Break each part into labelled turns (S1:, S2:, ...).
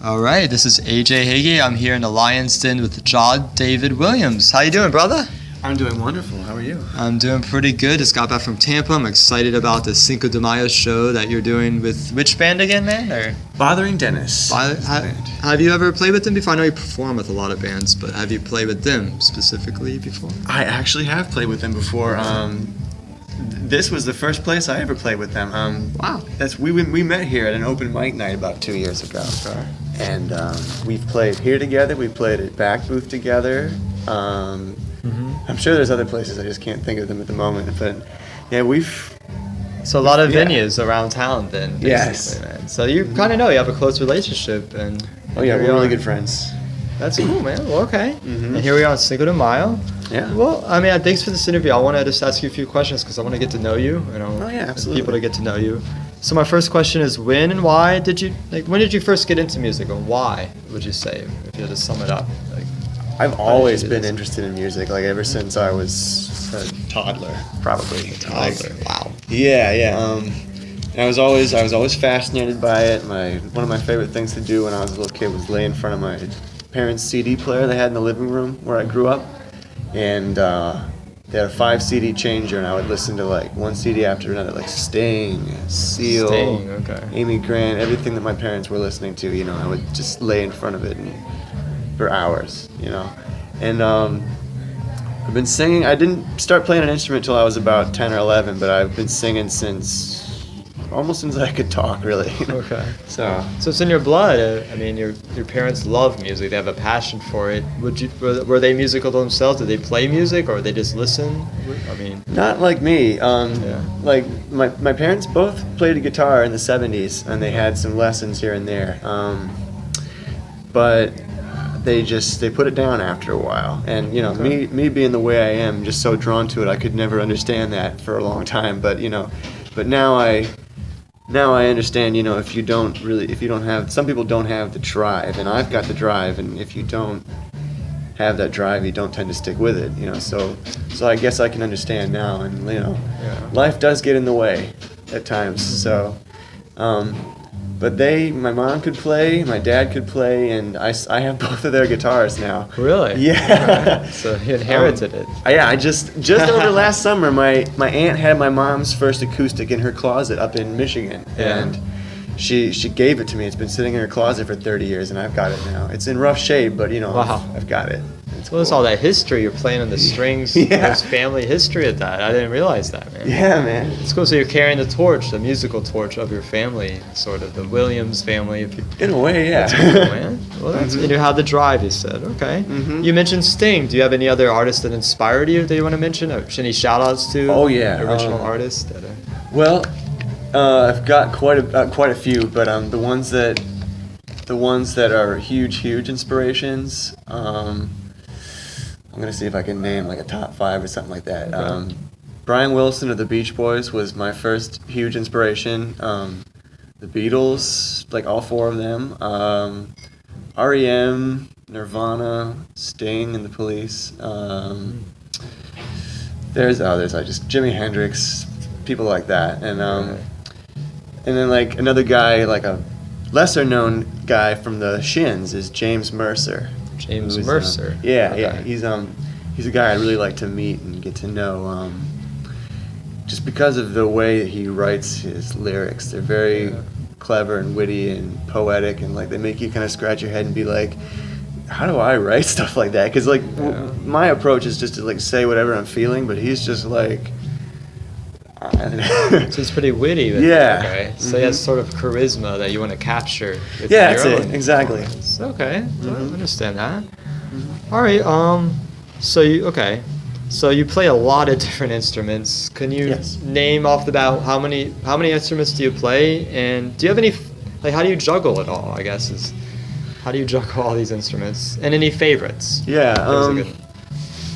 S1: All right, this is AJ Hege. I'm here in the Lion's Den with John David Williams. How you doing, brother?
S2: I'm doing wonderful. How are you?
S1: I'm doing pretty good. Just got back from Tampa. I'm excited about the Cinco de Mayo show that you're doing with which band again, man? Or
S2: Bothering Dennis.
S1: Have you ever played with them before? I know you perform with a lot of bands, but have you played with them specifically before?
S2: I actually have played with them before. This was the first place I ever played with them.
S1: Wow.
S2: We met here at an open mic night about 2 years ago.
S1: Okay.
S2: And we've played here together. We played at Back Booth together. I'm sure there's other places. I just can't think of them at the moment. But yeah,
S1: So a lot of venues around town then, basically,
S2: yes.
S1: man. So you kind of know, you have a close relationship. And
S2: Oh yeah, we're really good friends.
S1: That's cool, man. Well, okay. And here we are on Cinco de Mayo.
S2: Yeah.
S1: Well, I mean, thanks for this interview. I want to just ask you a few questions because I want to get to know you.
S2: Oh yeah, absolutely.
S1: People to get to know you. So my first question is, when and why did you when did you first get into music, and why would you say, if you had to sum it up?
S2: I've always been interested in music, like ever since I was a toddler, probably.
S1: Wow.
S2: Yeah. And I was always fascinated by it. One of my favorite things to do when I was a little kid was lay in front of my parents' CD player they had in the living room where I grew up, and they had a 5 CD changer, and I would listen to like one CD after another, like Sting, Seal, Amy Grant, everything that my parents were listening to. You know, I would just lay in front of it for hours. You know, and I've been singing. I didn't start playing an instrument till I was about 10 or 11, but I've been singing almost since I could talk, really.
S1: Okay.
S2: So
S1: it's in your blood. I mean, your parents love music. They have a passion for it. Were they musical themselves? Did they play music, or they just listen? I mean,
S2: not like me. Like my parents both played a guitar in the 70s, and they had some lessons here and there. But they put it down after a while. And you know, me being the way I am, just so drawn to it, I could never understand that for a long time. But now I understand, you know, if you don't have, some people don't have the drive, and I've got the drive, and if you don't have that drive, you don't tend to stick with it, you know, so I guess I can understand now, and, you know, life does get in the way at times, so, but my mom could play, my dad could play, and I have both of their guitars now.
S1: Really?
S2: Yeah.
S1: Right. So you inherited it.
S2: Yeah, I just over last summer, my aunt had my mom's first acoustic in her closet up in Michigan, and she gave it to me. It's been sitting in her closet for 30 years, and I've got it now. It's in rough shape, but you know, I've got it.
S1: Well, there's all that history. You're playing on the strings.
S2: Yeah.
S1: There's family history at that. I didn't realize that, man.
S2: Yeah, man.
S1: It's cool. So you're carrying the torch, the musical torch of your family, sort of the Williams family.
S2: In a way, yeah.
S1: That's cool, man. Well, that's and you have the drive. You said, okay. You mentioned Sting. Do you have any other artists that inspired you that you want to mention? Or any shout-outs to?
S2: Oh yeah.
S1: Original artists.
S2: Well, I've got quite a few, but the ones that are huge inspirations. I'm going to see if I can name like a top 5 or something like that. Okay. Brian Wilson of the Beach Boys was my first huge inspiration. The Beatles, like all 4 of them. R.E.M., Nirvana, Sting and the Police. There's others, Jimi Hendrix, people like that. And then like another guy, like a lesser known guy from the Shins is James Mercer.
S1: James Mercer.
S2: Yeah. He's a guy I'd really like to meet and get to know, just because of the way he writes his lyrics. They're very clever and witty and poetic, and like they make you kind of scratch your head and be like, how do I write stuff like that? Because like my approach is just to like say whatever I'm feeling, but he's just like, I don't know.
S1: So it's pretty witty. But, okay. So he has sort of charisma that you want to capture.
S2: Yeah, that's it. Exactly.
S1: Okay. I understand that. All right. So you play a lot of different instruments. Can you name off the bat how many instruments do you play, and do you have any how do you juggle it all? I guess how do you juggle all these instruments, and any favorites?
S2: Yeah.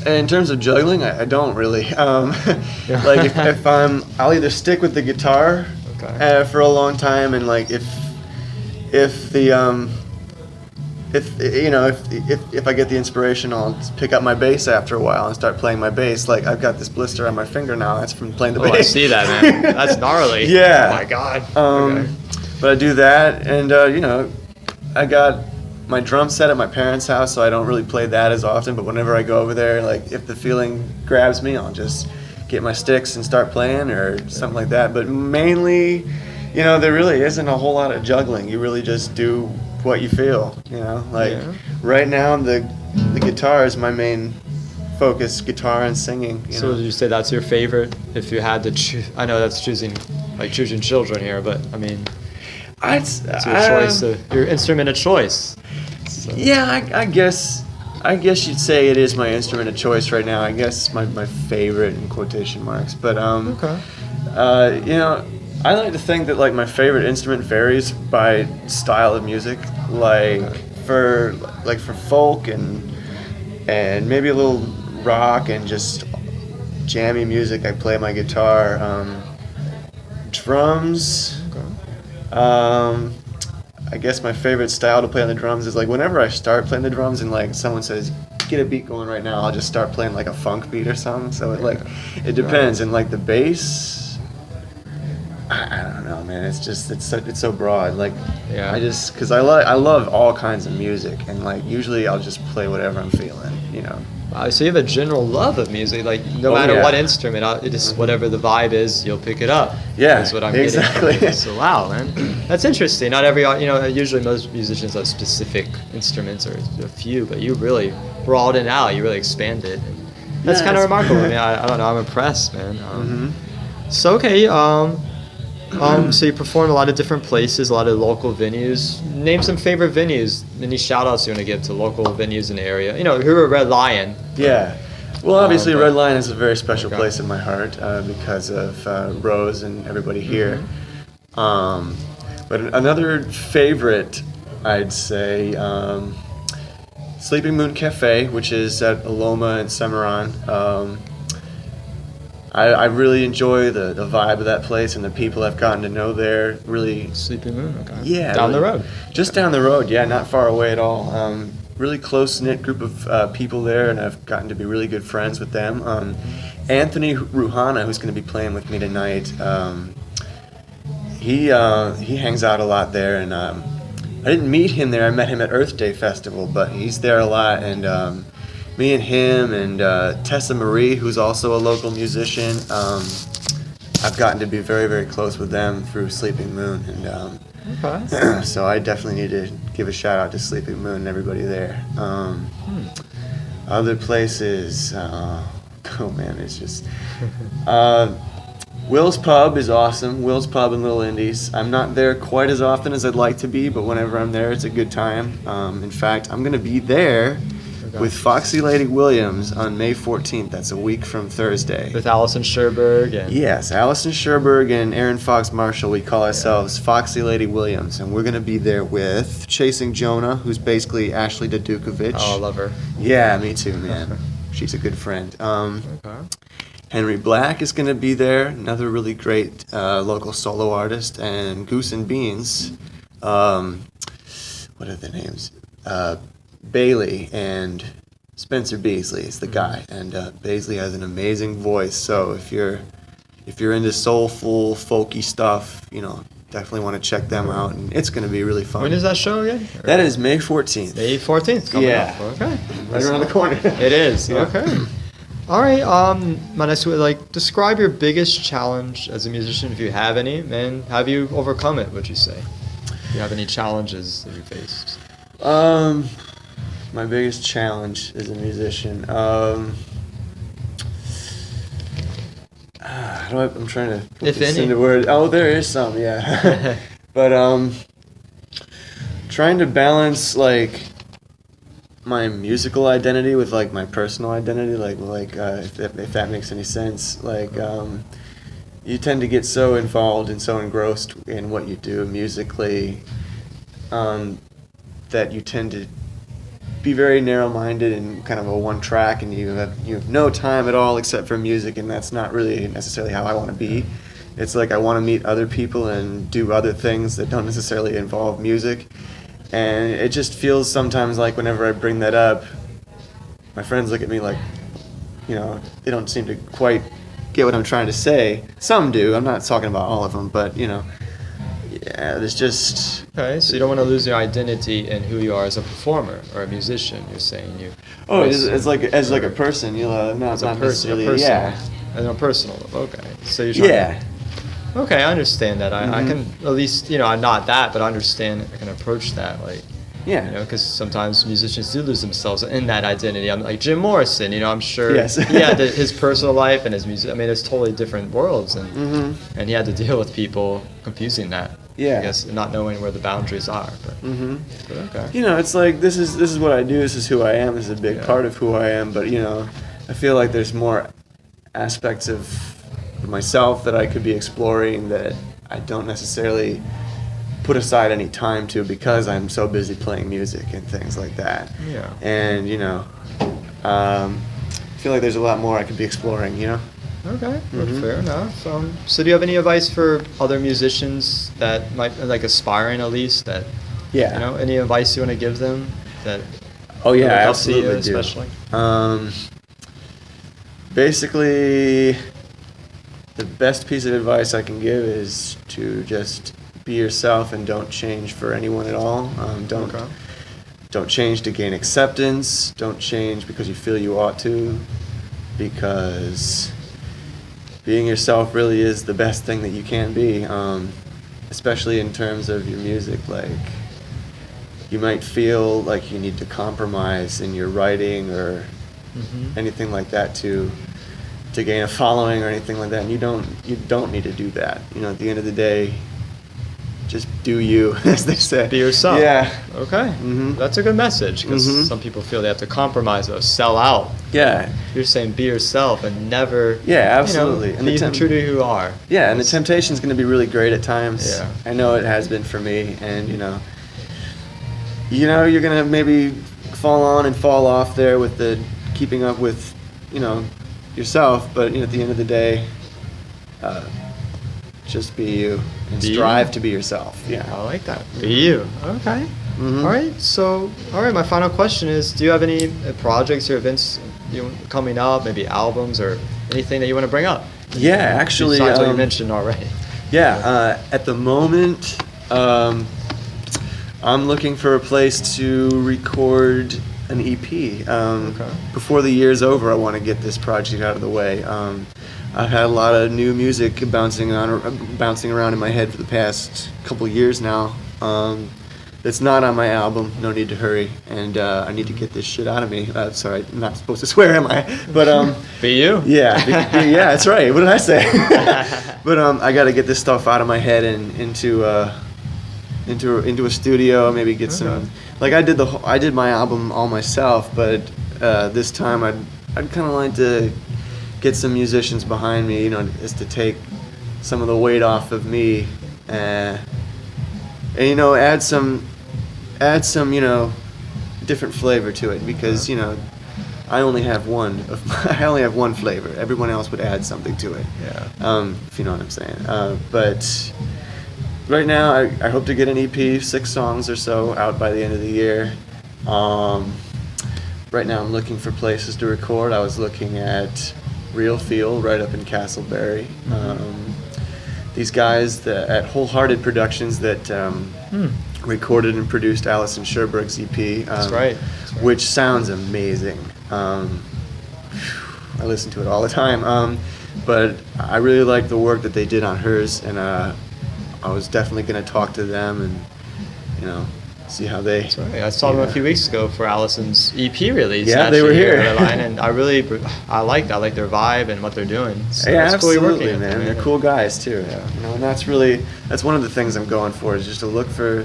S2: In terms of juggling, I don't really. Like if I'll either stick with the guitar for a long time, and like if I get the inspiration, I'll just pick up my bass after a while and start playing my bass. Like I've got this blister on my finger now. That's from playing the bass.
S1: I see that, man. That's gnarly.
S2: Yeah.
S1: Oh my God.
S2: But I do that, and I got my drum set at my parents' house, so I don't really play that as often. But whenever I go over there, like if the feeling grabs me, I'll just get my sticks and start playing or something like that. But mainly, there really isn't a whole lot of juggling. You really just do what you feel. Like right now, the guitar is my main focus, guitar and singing.
S1: So would you say that's your favorite? If you had to choose, I know that's choosing children here, but I mean, it's your choice, your instrument of choice. So.
S2: Yeah, I guess you'd say it is my instrument of choice right now. I guess my favorite in quotation marks. But
S1: Okay.
S2: I like to think that like my favorite instrument varies by style of music. Like for folk and maybe a little rock and just jammy music, I play my guitar. Drums.
S1: Okay.
S2: I guess my favorite style to play on the drums is like whenever I start playing the drums and like someone says, get a beat going right now, I'll just start playing like a funk beat or something. So it depends. And like the bass, I don't know, man. It's so broad. Like because I love all kinds of music, and like usually I'll just play whatever I'm feeling.
S1: So you have a general love of music, like no matter what instrument, it just whatever the vibe is, you'll pick it up.
S2: Yeah,
S1: that's what I'm
S2: exactly.
S1: getting. So wow, man, that's interesting. Not every, usually most musicians have specific instruments or a few, but you really broaden it out. You really expand it. And that's kind of remarkable. I mean, I don't know. I'm impressed, man. So okay. So you perform a lot of different places, a lot of local venues. Name some favorite venues. Any shout outs you want to give to local venues in the area? Who are Red Lion?
S2: Yeah. Well, obviously Red Lion is a very special place in my heart because of Rose and everybody here. But another favorite, I'd say, Sleeping Moon Cafe, which is at Aloma and Cimarron. I really enjoy the vibe of that place and the people I've gotten to know there. Really,
S1: Sleeping Moon, okay.
S2: Yeah,
S1: down the road.
S2: Just down the road, yeah, not far away at all. Really close knit group of people there, and I've gotten to be really good friends with them. Anthony Ruhana, who's going to be playing with me tonight, he hangs out a lot there, and I didn't meet him there. I met him at Earth Day Festival, but he's there a lot, and. Me and him and Tessa Marie, who's also a local musician, I've gotten to be very, very close with them through Sleeping Moon, and so I definitely need to give a shout out to Sleeping Moon and everybody there. Other places, oh man, it's just Will's Pub is awesome. Will's Pub in Little Indies. I'm not there quite as often as I'd like to be, but whenever I'm there, it's a good time. In fact, I'm gonna be there. With Foxy Lady Williams on May 14th. That's a week from Thursday.
S1: With Allison Sherberg.
S2: Yes, Allison Sherberg and Aaron Fox Marshall. We call ourselves Foxy Lady Williams. And we're going to be there with Chasing Jonah, who's basically Ashley Dadukovic.
S1: Oh, I love her.
S2: Yeah, me too, man. She's a good friend. Henry Black is going to be there. Another really great local solo artist. And Goose and Beans. What are their names? Bailey and Spencer Beasley is the guy, and Beasley has an amazing voice. So if you're into soulful, folky stuff, definitely want to check them out, and it's going to be really fun.
S1: When is that show again?
S2: That is May 14th.
S1: May 14th. Coming up. Okay.
S2: Right around the corner.
S1: It is. Yeah. Okay. All right. My next describe your biggest challenge as a musician, if you have any, and have you overcome it? Would you say? Do you have any challenges that you faced?
S2: My biggest challenge as a musician. I'm trying to put this into words. Oh, there is some, yeah. But trying to balance like my musical identity with like my personal identity, if that makes any sense. Like you tend to get so involved and so engrossed in what you do musically that you tend to be very narrow-minded and kind of a one track, and you have no time at all except for music, and that's not really necessarily how I want to be. It's like I want to meet other people and do other things that don't necessarily involve music, and it just feels sometimes like whenever I bring that up, my friends look at me like, they don't seem to quite get what I'm trying to say. Some do. I'm not talking about all of them, but there's just
S1: Okay, so you don't want to lose your identity in who you are as a performer or a musician. You're saying you.
S2: it's like as like a person, you know, not
S1: As a person,
S2: necessarily.
S1: yeah. As a personal level. Okay, so you're trying.
S2: Yeah.
S1: Okay, I understand that. I can at least, you know, I'm not that, but I understand. I can approach that, like.
S2: Yeah.
S1: You know, because sometimes musicians do lose themselves in that identity. I'm like Jim Morrison. You know, I'm sure.
S2: Yes.
S1: He had his personal life and his music. I mean, it's totally different worlds, and and he had to deal with people confusing that.
S2: Yeah.
S1: I guess not knowing where the boundaries are. But okay.
S2: You know, it's like this is what I do. This is who I am. This is a big
S1: Yeah.
S2: part of who I am. But you know, I feel like there's more aspects of myself that I could be exploring that I don't necessarily put aside any time to because I'm so busy playing music and things like that.
S1: Yeah.
S2: And you know, I feel like there's a lot more I could be exploring. You know.
S1: Okay, well, fair enough. So do you have any advice for other musicians that might, like aspiring at least, that,
S2: Yeah.
S1: you know, any advice you want to give them that
S2: Oh yeah,
S1: would
S2: I
S1: help see you
S2: absolutely do.
S1: especially?
S2: Basically, the best piece of advice I can give is to just be yourself and don't change for anyone at all. Don't change to gain acceptance. Don't change because you feel you ought to, because being yourself really is the best thing that you can be, especially in terms of your music. Like, you might feel like you need to compromise in your writing or anything like that to gain a following or anything like that, and you don't need to do that. You know, at the end of the day, just do you, as they say.
S1: Be yourself.
S2: Yeah.
S1: Okay. That's a good message, because some people feel they have to compromise or sell out.
S2: Yeah.
S1: You're saying be yourself and never.
S2: Yeah, absolutely.
S1: You know,
S2: And
S1: be
S2: the
S1: true to who you are.
S2: Yeah, and the temptation's going to be really great at times.
S1: Yeah.
S2: I know it has been for me, and you know, you're going to maybe fall on and fall off there with the keeping up with, you know, yourself, but you know, at the end of the day, just be you and
S1: Be
S2: strive
S1: you.
S2: to be yourself. Yeah.
S1: I like that. Be you. Okay. All right. So, all right. My final question is: do you have any projects or events coming up? Maybe albums or anything that you want to bring up?
S2: Yeah, actually.
S1: Besides what you mentioned already.
S2: Yeah. At the moment, I'm looking for a place to record an EP. Before the year's over, I want to get this project out of the way. I've had a lot of new music bouncing around in my head for the past couple years now. That's not on my album, No Need to Hurry, and I need to get this shit out of me. Sorry, I'm not supposed to swear, am I? But
S1: Be you.
S2: yeah, yeah, that's right. What did I say? But I got to get this stuff out of my head and into a studio. Maybe get some. Like I did my album all myself, but this time I'd kind of like to get some musicians behind me, you know, is to take some of the weight off of me, and you know, add some, you know, different flavor to it, because you know, I only have one flavor. Everyone else would add something to it.
S1: Yeah.
S2: If you know what I'm saying. But right now, I hope to get an EP, 6 songs or so, out by the end of the year. Right now, I'm looking for places to record. I was looking at Real Feel right up in Castleberry. These guys at Wholehearted Productions that recorded and produced Alison Sherberg's EP.
S1: That's right.
S2: Which sounds amazing. I listen to it all the time. But I really like the work that they did on hers, and I was definitely going to talk to them and, you know, see how they.
S1: That's right. I saw them a few weeks ago for Allison's EP release.
S2: Yeah, they were here.
S1: And I like their vibe and what they're doing. So
S2: Yeah,
S1: it's cool you're
S2: absolutely,
S1: working with
S2: man.
S1: them.
S2: They're cool guys too.
S1: Yeah.
S2: You know, and that's one of the things I'm going for, is just to look for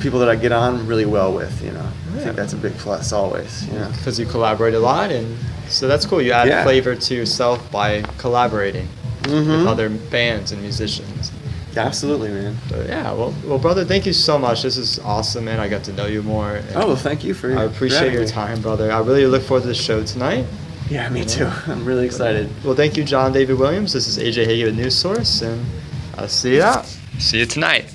S2: people that I get on really well with. You know, I think that's a big plus always. You know,
S1: because you collaborate a lot, and so that's cool. You add flavor to yourself by collaborating with other bands and musicians.
S2: Absolutely, man.
S1: But yeah, well, brother, thank you so much. This is awesome, man. I got to know you more.
S2: Oh, well, thank you for.
S1: I appreciate your time, brother. I really look forward to the show tonight.
S2: Yeah, me too. I'm really excited.
S1: Well, thank you, John David Williams. This is AJ Hege with News Source, and I'll see you out. See you tonight.